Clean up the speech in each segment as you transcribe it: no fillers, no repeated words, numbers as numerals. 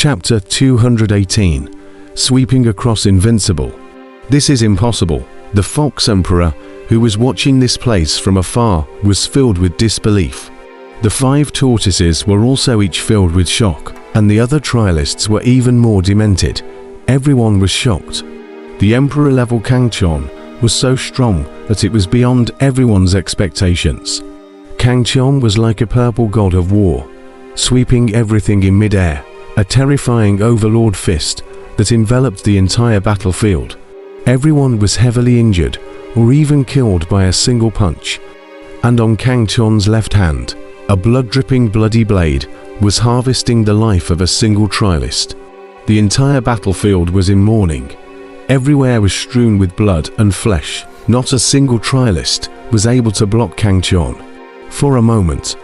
Chapter 218. Sweeping across Invincible. This is impossible. The Fox Emperor, who was watching this place from afar, was filled with disbelief. The 5 tortoises were also each filled with shock, and the other trialists were even more demented. Everyone was shocked. The Emperor-level Kangchon was so strong that it was beyond everyone's expectations. Kangchon was like a purple god of war, sweeping everything in mid-air, a terrifying overlord fist that enveloped the entire battlefield. Everyone was heavily injured or even killed by a single punch. And on Kangchon's left hand, a blood-dripping bloody blade was harvesting the life of a single trialist. The entire battlefield was in mourning. Everywhere was strewn with blood and flesh. Not a single trialist was able to block Kangchon. For a moment,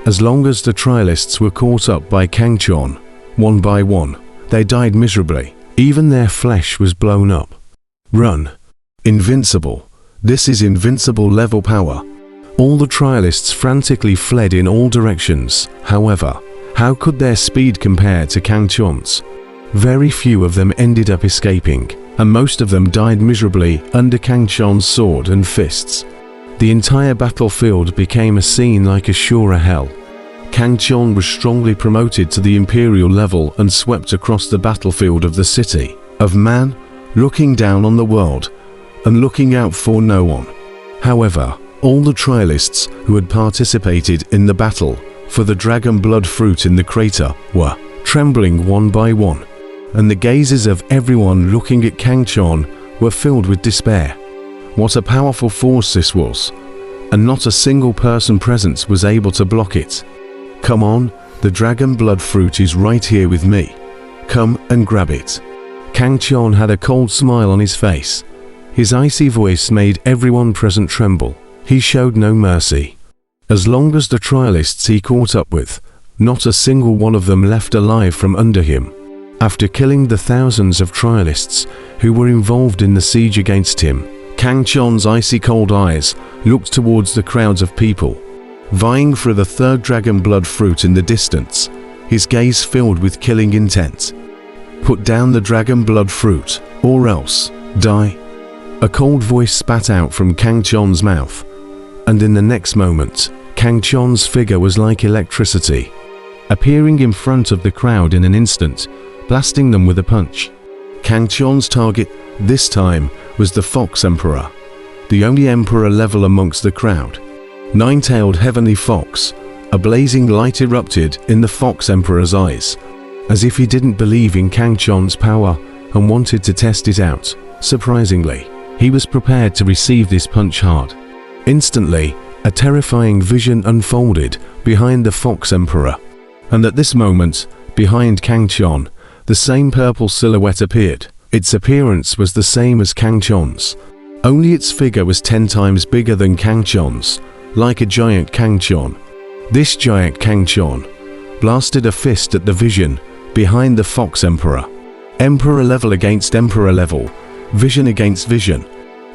as long as the trialists were caught up by Kangchon, one by one, they died miserably. Even their flesh was blown up. Run. Invincible. This is invincible level power. All the trialists frantically fled in all directions. However, how could their speed compare to Kangchon's? Very few of them ended up escaping, and most of them died miserably under Kangchon's sword and fists. The entire battlefield became a scene like a Shura hell. Kangchon was strongly promoted to the imperial level and swept across the battlefield of the city of man, looking down on the world and looking out for no one. However, all the trialists who had participated in the battle for the dragon blood fruit in the crater were trembling one by one, and the gazes of everyone looking at Kangchon were filled with despair. What a powerful force this was, and not a single person present was able to block it. Come on, the dragon blood fruit is right here with me. Come and grab it. Kangchon had a cold smile on his face. His icy voice made everyone present tremble. He showed no mercy. As long as the trialists he caught up with, not a single one of them left alive from under him. After killing the thousands of trialists who were involved in the siege against him, Kangchon's icy cold eyes looked towards the crowds of people, vying for the 3rd dragon blood fruit in the distance, his gaze filled with killing intent. Put down the dragon blood fruit, or else die. A cold voice spat out from Kangchon's mouth, and in the next moment, Kangchon's figure was like electricity, appearing in front of the crowd in an instant, blasting them with a punch. Kangchon's target this time was the Fox Emperor, the only emperor level amongst the crowd. 9-tailed heavenly fox, a blazing light erupted in the Fox Emperor's eyes, as if he didn't believe in Kangchon's power and wanted to test it out. Surprisingly, he was prepared to receive this punch hard. Instantly, a terrifying vision unfolded behind the Fox Emperor, and at this moment, behind Kangchon, the same purple silhouette appeared. Its appearance was the same as Kangchon's, only its figure was 10 times bigger than Kangchon's, like a giant Kangchon. This giant Kangchon blasted a fist at the vision behind the Fox Emperor. Emperor level against emperor level, vision against vision.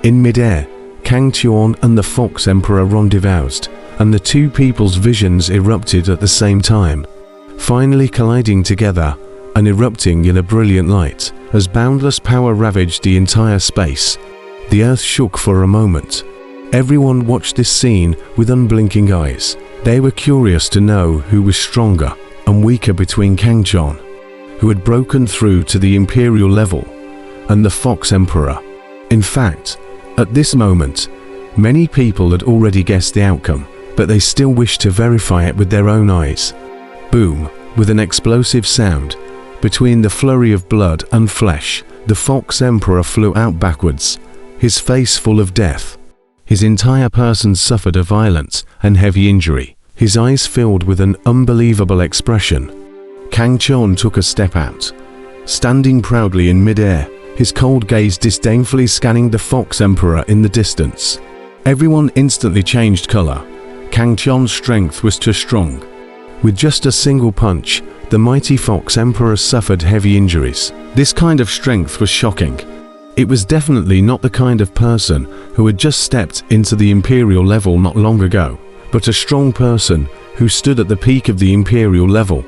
In midair, Kangchon and the Fox Emperor rendezvoused, and the two people's visions erupted at the same time, finally colliding together and erupting in a brilliant light. As boundless power ravaged the entire space, the earth shook for a moment. Everyone watched this scene with unblinking eyes. They were curious to know who was stronger and weaker between Kangchon, who had broken through to the imperial level, and the Fox Emperor. In fact, at this moment, many people had already guessed the outcome, but they still wished to verify it with their own eyes. Boom! With an explosive sound, between the flurry of blood and flesh, the Fox Emperor flew out backwards, his face full of death. His entire person suffered a violent and heavy injury, his eyes filled with an unbelievable expression. Kangchon took a step out, standing proudly in mid-air, his cold gaze disdainfully scanning the Fox Emperor in the distance. Everyone instantly changed color. Kangchon's strength was too strong. With just a single punch, the mighty Fox Emperor suffered heavy injuries. This kind of strength was shocking. It was definitely not the kind of person who had just stepped into the imperial level not long ago, but a strong person who stood at the peak of the imperial level.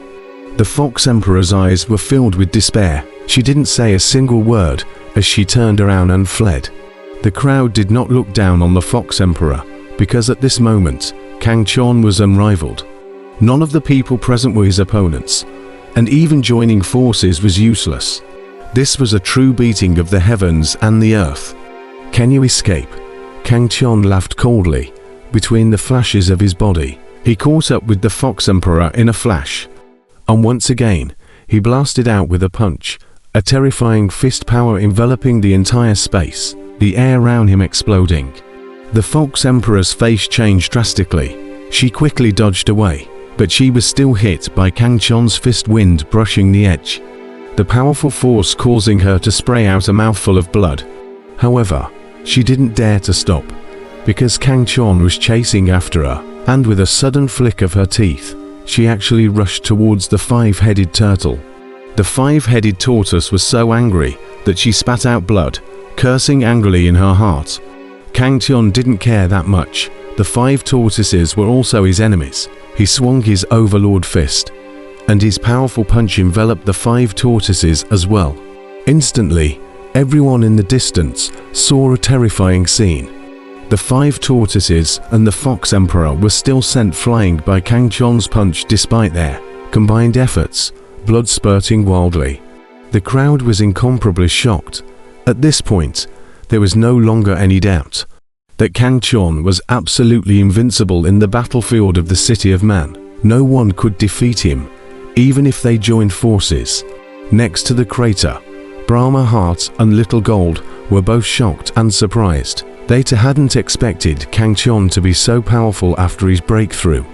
The Fox Emperor's eyes were filled with despair. She didn't say a single word as she turned around and fled. The crowd did not look down on the Fox Emperor, because at this moment, Kang Chon was unrivaled. None of the people present were his opponents, and even joining forces was useless. This was a true beating of the heavens and the earth. "Can you escape?" Kang Chon laughed coldly between the flashes of his body. He caught up with the Fox Emperor in a flash, and once again, he blasted out with a punch, a terrifying fist power enveloping the entire space, the air around him exploding. The Fox Emperor's face changed drastically. She quickly dodged away, but she was still hit by Kang Chon's fist, wind brushing the edge, the powerful force causing her to spray out a mouthful of blood. However, she didn't dare to stop, because Kang Chon was chasing after her, and with a sudden flick of her teeth, she actually rushed towards the five-headed turtle. The five-headed tortoise was so angry that she spat out blood, cursing angrily in her heart. Kang Chon didn't care that much. The five tortoises were also his enemies. He swung his overlord fist, and his powerful punch enveloped the five tortoises as well. Instantly, everyone in the distance saw a terrifying scene. The five tortoises and the Fox Emperor were still sent flying by Kang Chon's punch despite their combined efforts, blood spurting wildly. The crowd was incomparably shocked. At this point, there was no longer any doubt that Kang Chon was absolutely invincible in the battlefield of the City of Man. No one could defeat him, even if they joined forces. Next to the crater, Brahma Heart and Little Gold were both shocked and surprised. They too hadn't expected Kang Chon to be so powerful after his breakthrough.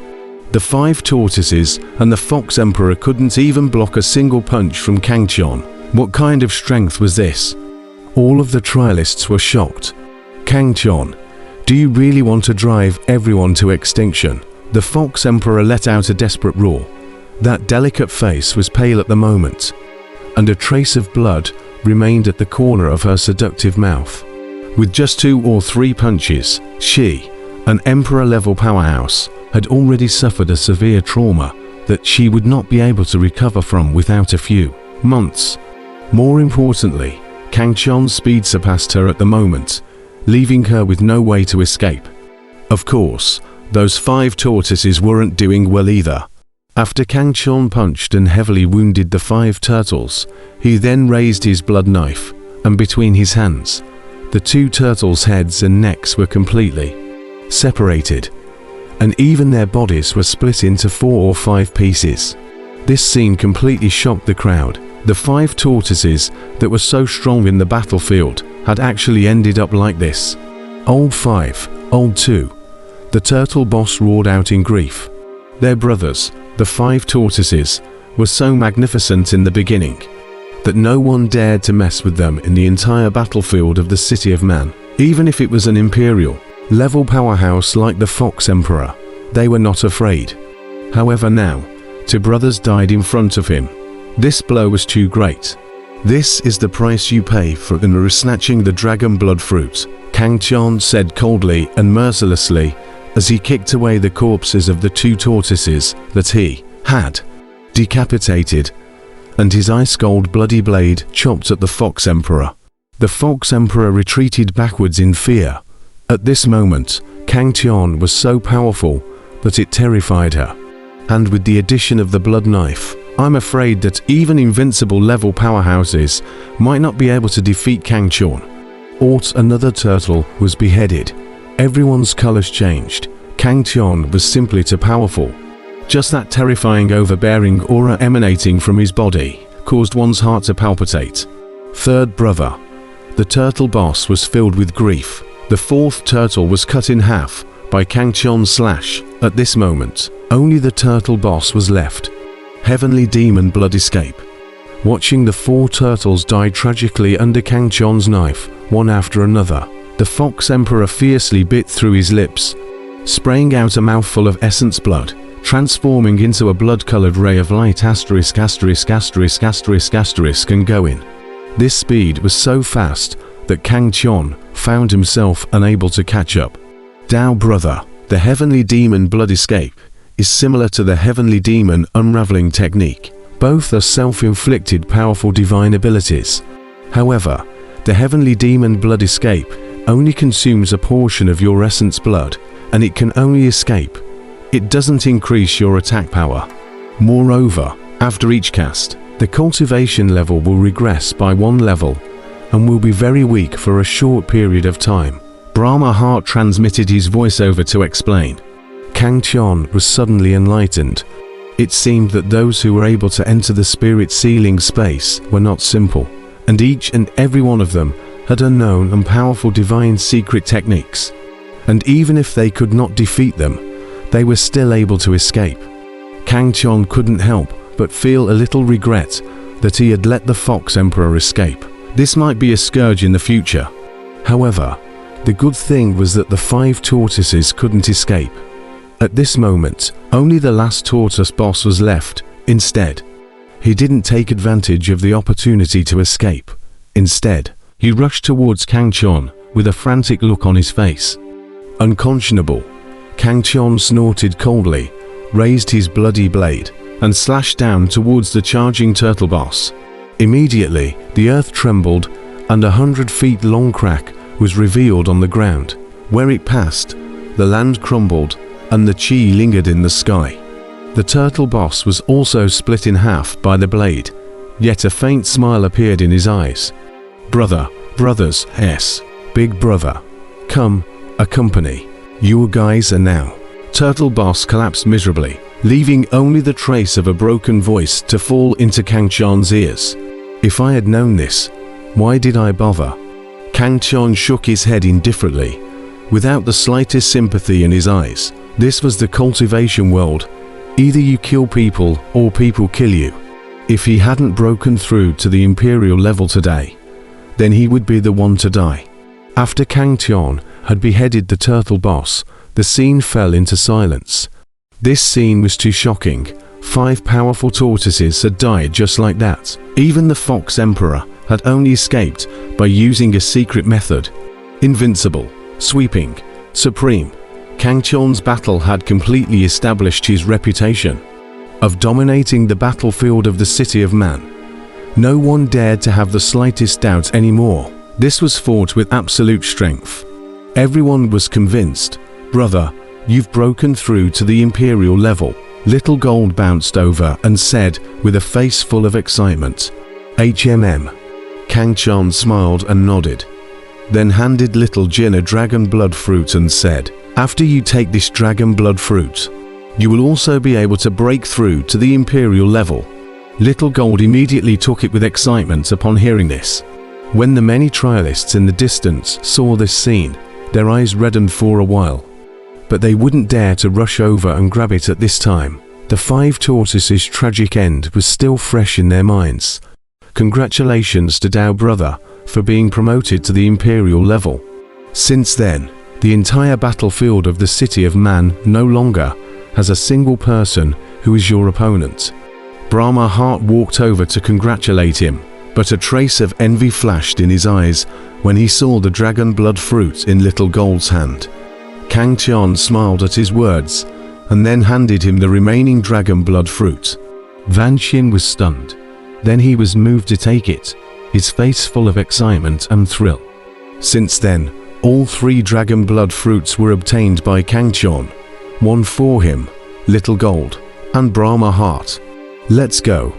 The five tortoises and the Fox Emperor couldn't even block a single punch from Kang Chon. What kind of strength was this? All of the trialists were shocked. "Kang Chon, do you really want to drive everyone to extinction?" The Fox Emperor let out a desperate roar. That delicate face was pale at the moment, and a trace of blood remained at the corner of her seductive mouth. With just 2 or 3 punches, she, an Emperor-level powerhouse, had already suffered a severe trauma that she would not be able to recover from without a few months. More importantly, Kang Chon's speed surpassed her at the moment, leaving her with no way to escape. Of course, those 5 tortoises weren't doing well either. After Kang Chon punched and heavily wounded the 5 turtles, he then raised his blood knife, and between his hands, the 2 turtles' heads and necks were completely separated, and even their bodies were split into 4 or 5 pieces. This scene completely shocked the crowd. The 5 tortoises that were so strong in the battlefield had actually ended up like this. "Old 5, old 2, the turtle boss roared out in grief. Their brothers, the 5 tortoises, were so magnificent in the beginning that no one dared to mess with them in the entire battlefield of the City of Man. Even if it was an imperial-level powerhouse like the Fox Emperor, they were not afraid. However now, 2 brothers died in front of him. This blow was too great. This is the price you pay for snatching the dragon blood fruit," Kang Chon said coldly and mercilessly as he kicked away the corpses of the 2 tortoises that he had decapitated, and his ice-cold bloody blade chopped at the Fox Emperor. The Fox Emperor retreated backwards in fear. At this moment, Kang Chon was so powerful that it terrified her. And with the addition of the blood knife, I'm afraid that even invincible level powerhouses might not be able to defeat Kang Chon. Another turtle was beheaded. Everyone's colors changed. Kang Chon was simply too powerful. Just that terrifying, overbearing aura emanating from his body caused one's heart to palpitate. 3rd brother. The turtle boss was filled with grief. The 4th turtle was cut in half by Kang Chon's slash. At this moment, only the turtle boss was left. Heavenly Demon Blood Escape. Watching the 4 turtles die tragically under Kang Chon's knife, one after another, the Fox Emperor fiercely bit through his lips, spraying out a mouthful of essence blood, transforming into a blood-colored ray of light ******** and going. This speed was so fast that Kang Chon found himself unable to catch up. Dao brother, the Heavenly Demon Blood Escape is similar to the Heavenly Demon unraveling technique, Both are self-inflicted powerful divine abilities. However, the heavenly demon blood escape only consumes a portion of your essence blood, and it can only escape. It doesn't increase your attack power. Moreover, after each cast, the cultivation level will regress by 1 level and will be very weak for a short period of time. Brahma Heart transmitted his voiceover to explain. Kang Chon was suddenly enlightened. It seemed that those who were able to enter the spirit sealing space were not simple, and each and every one of them had unknown and powerful divine secret techniques. And even if they could not defeat them, they were still able to escape. Kang Chon couldn't help but feel a little regret that he had let the Fox Emperor escape. This might be a scourge in the future. However, the good thing was that the 5 tortoises couldn't escape. At this moment, only the last tortoise boss was left. Instead, he didn't take advantage of the opportunity to escape. Instead, he rushed towards Kang Chon with a frantic look on his face. Unconscionable, Kang Chon snorted coldly, raised his bloody blade, and slashed down towards the charging turtle boss. Immediately, the earth trembled, and a 100 feet long crack was revealed on the ground. Where it passed, the land crumbled, and the chi lingered in the sky. The turtle boss was also split in half by the blade, yet a faint smile appeared in his eyes. Brothers, yes, big brother. Come, accompany. You guys are now. Turtle boss collapsed miserably, leaving only the trace of a broken voice to fall into Kang Chon's ears. If I had known this, why did I bother? Kang Chon shook his head indifferently, without the slightest sympathy in his eyes. This was the cultivation world. Either you kill people or people kill you. If he hadn't broken through to the Imperial level today, then he would be the one to die. After Kang Chon had beheaded the turtle boss, the scene fell into silence. This scene was too shocking. 5 powerful tortoises had died just like that. Even the Fox Emperor had only escaped by using a secret method. Invincible, sweeping, supreme, Kang Chon's battle had completely established his reputation of dominating the battlefield of the city of man. No one dared to have the slightest doubt anymore. This was fought with absolute strength. Everyone was convinced. Brother, you've broken through to the Imperial level. Little Gold bounced over and said with a face full of excitement, HMM. Kang Chon smiled and nodded, then handed Little Jin a dragon blood fruit and said, after you take this dragon blood fruit, you will also be able to break through to the Imperial level. Little Gold immediately took it with excitement upon hearing this. When the many trialists in the distance saw this scene, their eyes reddened for a while. But they wouldn't dare to rush over and grab it at this time. The 5 tortoises' tragic end was still fresh in their minds. Congratulations to Dao brother for being promoted to the Imperial level. Since then, the entire battlefield of the city of man no longer has a single person who is your opponent. Brahma Heart walked over to congratulate him, but a trace of envy flashed in his eyes when he saw the dragon blood fruit in Little Gold's hand. Kang Chon smiled at his words and then handed him the remaining dragon blood fruit. Van Xin was stunned. Then he was moved to take it, his face full of excitement and thrill. Since then, all 3 dragon blood fruits were obtained by Kang Chon. 1 for him, Little Gold, and Brahma Heart. Let's go.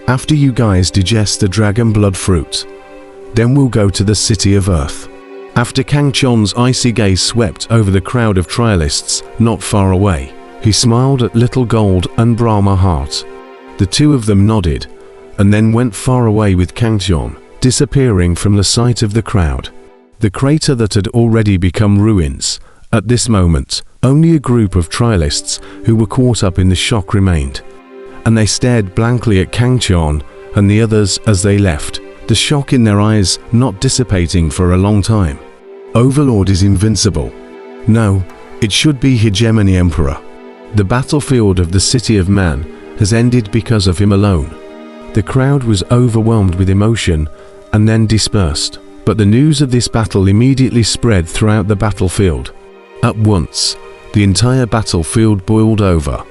After you guys digest the dragon blood fruit, then we'll go to the city of Earth. After Kang Chon's icy gaze swept over the crowd of trialists not far away, he smiled at Little Gold and Brahma Heart. The 2 of them nodded, and then went far away with Kang Chon, disappearing from the sight of the crowd. The crater that had already become ruins. At this moment, only a group of trialists who were caught up in the shock remained, and they stared blankly at Kang Chon and the others as they left, the shock in their eyes not dissipating for a long time. Overlord is invincible. No, it should be Hegemony Emperor. The battlefield of the city of man has ended because of him alone. The crowd was overwhelmed with emotion and then dispersed, but the news of this battle immediately spread throughout the battlefield. At once, the entire battlefield boiled over.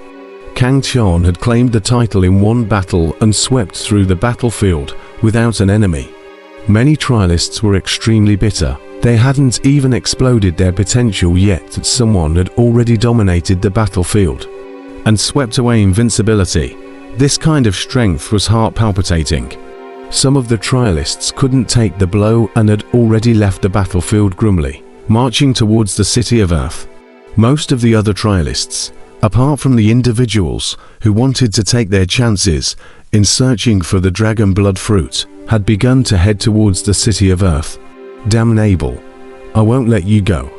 Kang Chan had claimed the title in one battle and swept through the battlefield without an enemy. Many trialists were extremely bitter. They hadn't even exploded their potential yet that someone had already dominated the battlefield and swept away invincibility. This kind of strength was heart palpitating. Some of the trialists couldn't take the blow and had already left the battlefield grimly, marching towards the city of Earth. Most of the other trialists, apart from the individuals who wanted to take their chances in searching for the dragon blood fruit, had begun to head towards the city of Earth. Damnable, I won't let you go.